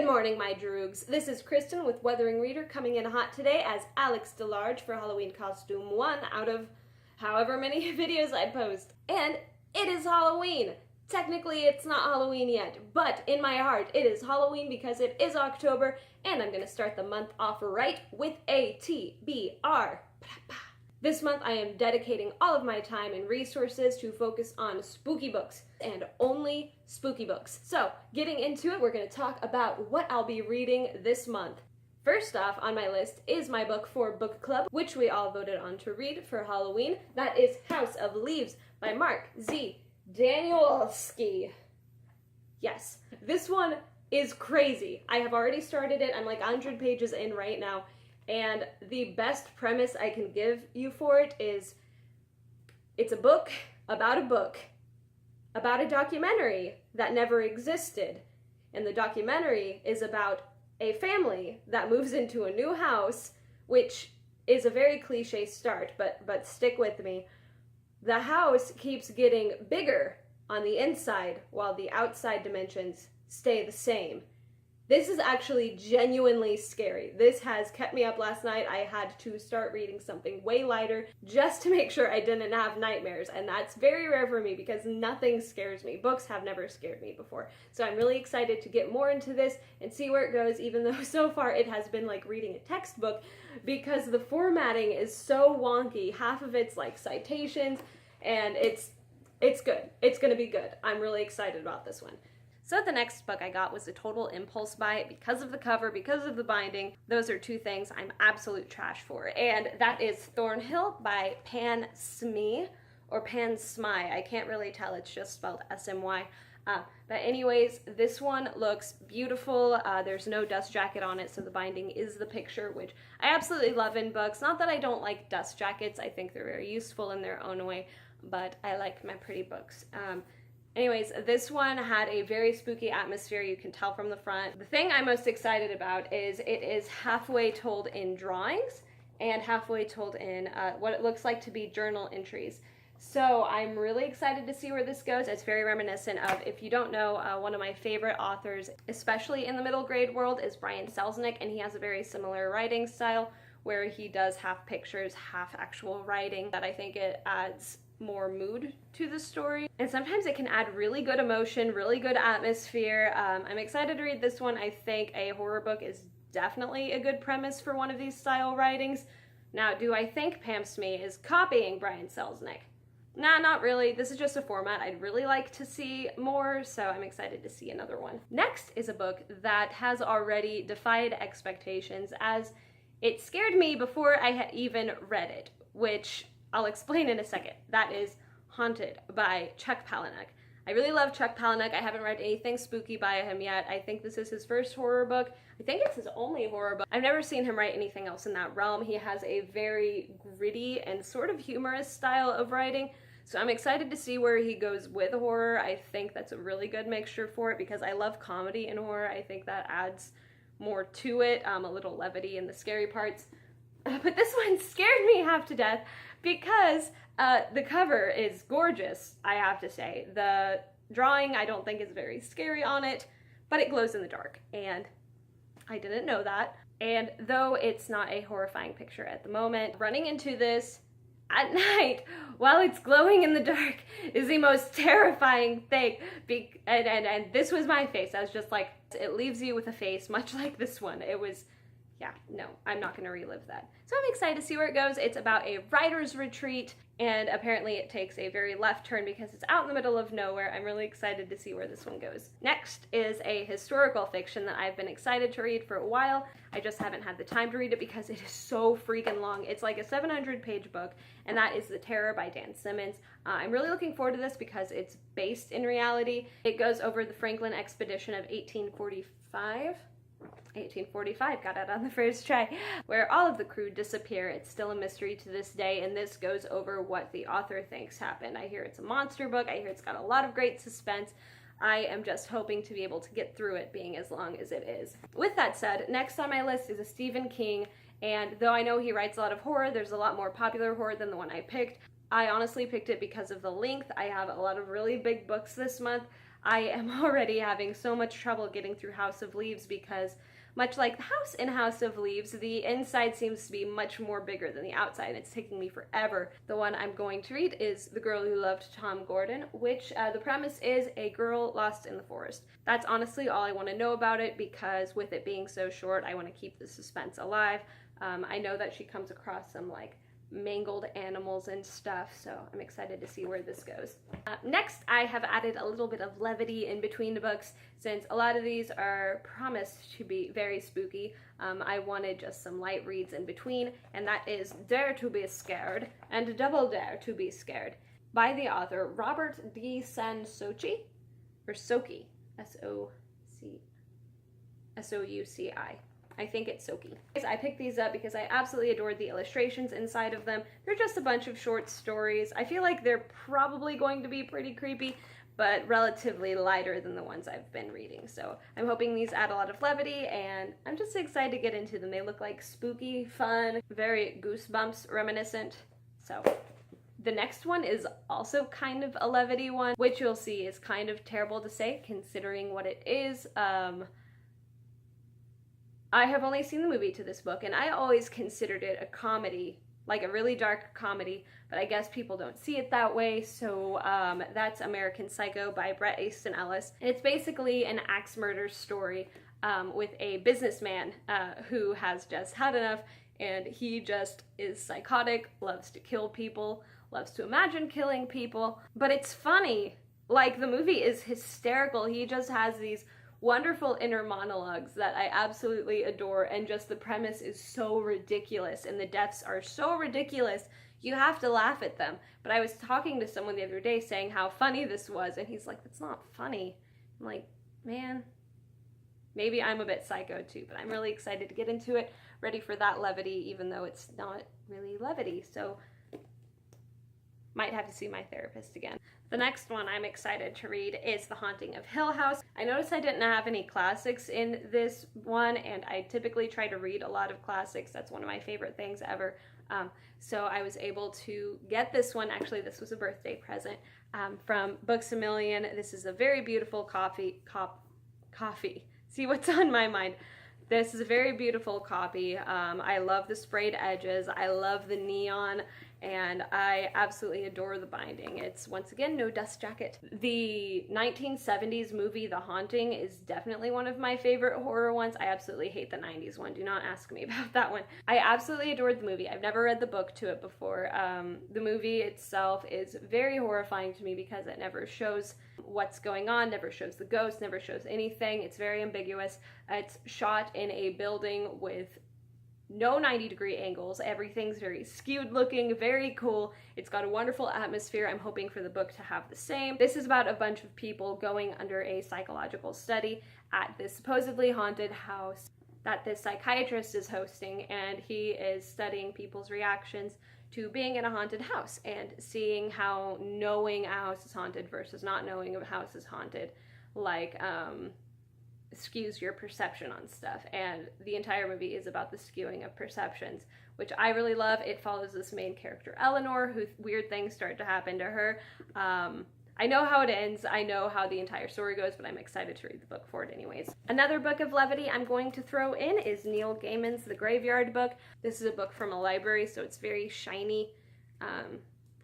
Good morning, my droogs. This is Kristen with Weathering Reader coming in hot today as Alex DeLarge for Halloween costume 1 out of however many videos I post. And it is Halloween. Technically, it's not Halloween yet, but in my heart, it is Halloween because it is October, and I'm gonna start the month off right with a TBR. This month, I am dedicating all of my time and resources to focus on spooky books, and only spooky books. So, getting into it, we're gonna talk about what I'll be reading this month. First off on my list is my book for book club, which we all voted on to read for Halloween. That is House of Leaves by Mark Z. Danielski. Yes, this one is crazy. I have already started it. I'm like 100 pages in right now. And the best premise I can give you for it is it's a book about a documentary that never existed. And the documentary is about a family that moves into a new house, which is a very cliche start, but stick with me. The house keeps getting bigger on the inside while the outside dimensions stay the same. This is actually genuinely scary. This has kept me up last night. I had to start reading something way lighter just to make sure I didn't have nightmares, and that's very rare for me because nothing scares me. Books have never scared me before. So I'm really excited to get more into this and see where it goes, even though so far it has been like reading a textbook because the formatting is so wonky. Half of it's like citations, and it's good. It's gonna be good. I'm really excited about this one. So the next book I got was a total impulse buy because of the cover, because of the binding. Those are two things I'm absolute trash for. And that is Thornhill by Pan Smee, or Pan Smy. I can't really tell, it's just spelled S-M-Y. But anyways, this one looks beautiful. There's no dust jacket on it, so the binding is the picture, which I absolutely love in books. Not that I don't like dust jackets, I think they're very useful in their own way, but I like my pretty books. Anyways, this one had a very spooky atmosphere, you can tell from the front. The thing I'm most excited about is it is halfway told in drawings and halfway told in what it looks like to be journal entries. So I'm really excited to see where this goes. It's very reminiscent of, if you don't know, one of my favorite authors, especially in the middle grade world, is Brian Selznick, and he has a very similar writing style where he does half pictures, half actual writing, that I think it adds more mood to the story, and sometimes it can add really good emotion, really good atmosphere. I'm excited to read this one. I think a horror book is definitely a good premise for one of these style writings. Now, do I think Pam Smee is copying Brian Selznick? Nah, not really. This is just a format I'd really like to see more, so I'm excited to see another one. Next is a book that has already defied expectations, as it scared me before I had even read it, which I'll explain in a second. That is Haunted by Chuck Palahniuk. I really love Chuck Palahniuk. I haven't read anything spooky by him yet. I think this is his first horror book. I think it's his only horror book. I've never seen him write anything else in that realm. He has a very gritty and sort of humorous style of writing, so I'm excited to see where he goes with horror. I think that's a really good mixture for it because I love comedy and horror. I think that adds more to it, a little levity in the scary parts. But this one scared me half to death because the cover is gorgeous, I have to say. The drawing I don't think is very scary on it, but it glows in the dark, and I didn't know that. And though it's not a horrifying picture at the moment, running into this at night while it's glowing in the dark is the most terrifying thing. And this was my face. I was just like, it leaves you with a face much like this one. It was, yeah, no, I'm not going to relive that. So I'm excited to see where it goes. It's about a writer's retreat, and apparently it takes a very left turn because it's out in the middle of nowhere. I'm really excited to see where this one goes. Next is a historical fiction that I've been excited to read for a while. I just haven't had the time to read it because it is so freaking long. It's like a 700-page book, and that is The Terror by Dan Simmons. I'm really looking forward to this because it's based in reality. It goes over the Franklin expedition of 1845, got it on the first try, where all of the crew disappear. It's still a mystery to this day, and this goes over what the author thinks happened. I hear it's a monster book. I hear it's got a lot of great suspense. I am just hoping to be able to get through it, being as long as it is. With that said, next on my list is a Stephen King, and though I know he writes a lot of horror, there's a lot more popular horror than the one I picked. I honestly picked it because of the length. I have a lot of really big books this month. I am already having so much trouble getting through House of Leaves because, much like the house in House of Leaves, the inside seems to be much more bigger than the outside. It's taking me forever. The one I'm going to read is The Girl Who Loved Tom Gordon, which the premise is a girl lost in the forest. That's honestly all I want to know about it, because with it being so short, I want to keep the suspense alive. I know that she comes across some like mangled animals and stuff, so I'm excited to see where this goes. Next, I have added a little bit of levity in between the books, since a lot of these are promised to be very spooky. I wanted just some light reads in between, and that is Dare to Be Scared and Double Dare to Be Scared by the author Robert D. Sochi, or Soki, S-O-U-C-I. I think it's Soki. I picked these up because I absolutely adored the illustrations inside of them. They're just a bunch of short stories. I feel like they're probably going to be pretty creepy, but relatively lighter than the ones I've been reading. So I'm hoping these add a lot of levity, and I'm just excited to get into them. They look like spooky, fun, very Goosebumps reminiscent. So the next one is also kind of a levity one, which you'll see is kind of terrible to say considering what it is. I have only seen the movie to this book, and I always considered it a comedy, like a really dark comedy, but I guess people don't see it that way, so that's American Psycho by Bret Easton Ellis. And it's basically an axe murder story with a businessman who has just had enough, and he just is psychotic, loves to kill people, loves to imagine killing people, but it's funny. Like, the movie is hysterical. He just has these wonderful inner monologues that I absolutely adore, and just the premise is so ridiculous and the deaths are so ridiculous you have to laugh at them. But I was talking to someone the other day saying how funny this was, and he's like, "That's not funny." I'm like, man, maybe I'm a bit psycho too, but I'm really excited to get into it, ready for that levity, even though it's not really levity, so might have to see my therapist again. The next one I'm excited to read is The Haunting of Hill House. I noticed I didn't have any classics in this one, and I typically try to read a lot of classics. That's one of my favorite things ever. So I was able to get this one. Actually, this was a birthday present from Books A Million. This is a very beautiful coffee. See what's on my mind. This is a very beautiful copy. I love the sprayed edges. I love the neon, and I absolutely adore the binding. It's, once again, no dust jacket. The 1970s movie The Haunting is definitely one of my favorite horror ones. I absolutely hate the 90s one. Do not ask me about that one. I absolutely adored the movie. I've never read the book to it before. The movie itself is very horrifying to me because it never shows what's going on, never shows the ghost, never shows anything. It's very ambiguous. It's shot in a building with no 90-degree angles. Everything's very skewed looking, very cool. It's got a wonderful atmosphere. I'm hoping for the book to have the same. This is about a bunch of people going under a psychological study at this supposedly haunted house that this psychiatrist is hosting, and he is studying people's reactions to being in a haunted house and seeing how knowing a house is haunted versus not knowing a house is haunted, like, skews your perception on stuff. And the entire movie is about the skewing of perceptions, which I really love. It follows this main character, Eleanor, who weird things start to happen to her. I know how it ends, I know how the entire story goes, but I'm excited to read the book for it anyways. Another book of levity I'm going to throw in is Neil Gaiman's The Graveyard Book. This is a book from a library, so it's very shiny.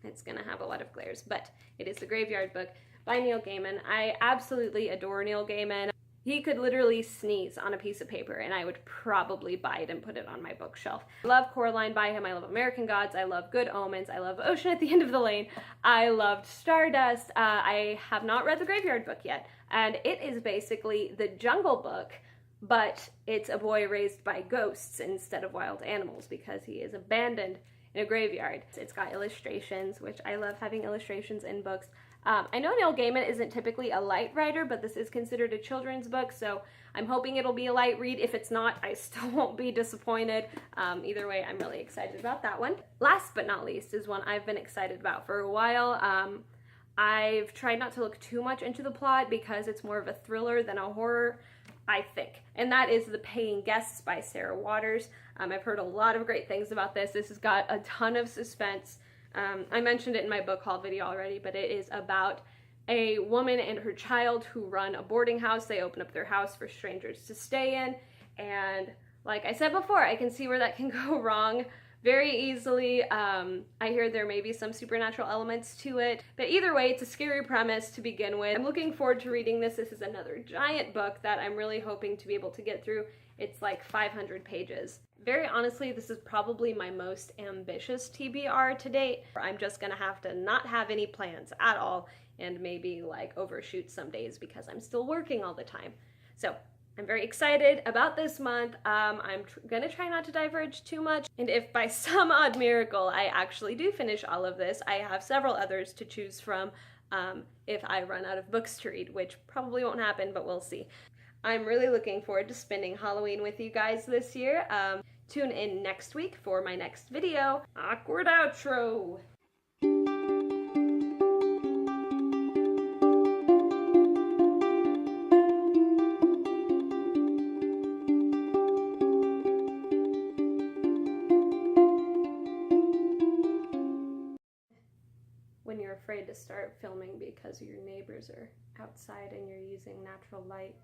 It's gonna have a lot of glares, but it is The Graveyard Book by Neil Gaiman. I absolutely adore Neil Gaiman. He could literally sneeze on a piece of paper and I would probably buy it and put it on my bookshelf. I love Coraline by him. I love American Gods. I love Good Omens. I love Ocean at the End of the Lane. I loved Stardust. I have not read The Graveyard Book yet, and it is basically the Jungle Book, but it's a boy raised by ghosts instead of wild animals because he is abandoned in a graveyard. It's got illustrations, which I love having illustrations in books. I know Neil Gaiman isn't typically a light writer, but this is considered a children's book, so I'm hoping it'll be a light read. If it's not, I still won't be disappointed. Either way, I'm really excited about that one. Last but not least is one I've been excited about for a while. I've tried not to look too much into the plot because it's more of a thriller than a horror, I think. And that is The Paying Guests by Sarah Waters. I've heard a lot of great things about this. This has got a ton of suspense. I mentioned it in my book haul video already, but it is about a woman and her child who run a boarding house. They open up their house for strangers to stay in, and like I said before, I can see where that can go wrong very easily. I hear there may be some supernatural elements to it, but either way, it's a scary premise to begin with. I'm looking forward to reading this. This is another giant book that I'm really hoping to be able to get through. It's like 500 pages. Very honestly, this is probably my most ambitious TBR to date. I'm just gonna have to not have any plans at all and maybe like overshoot some days because I'm still working all the time. So I'm very excited about this month. I'm gonna try not to diverge too much, and if by some odd miracle I actually do finish all of this, I have several others to choose from if I run out of books to read, which probably won't happen, but we'll see. I'm really looking forward to spending Halloween with you guys this year. Tune in next week for my next video. Awkward outro! When you're afraid to start filming because your neighbors are outside and you're using natural light.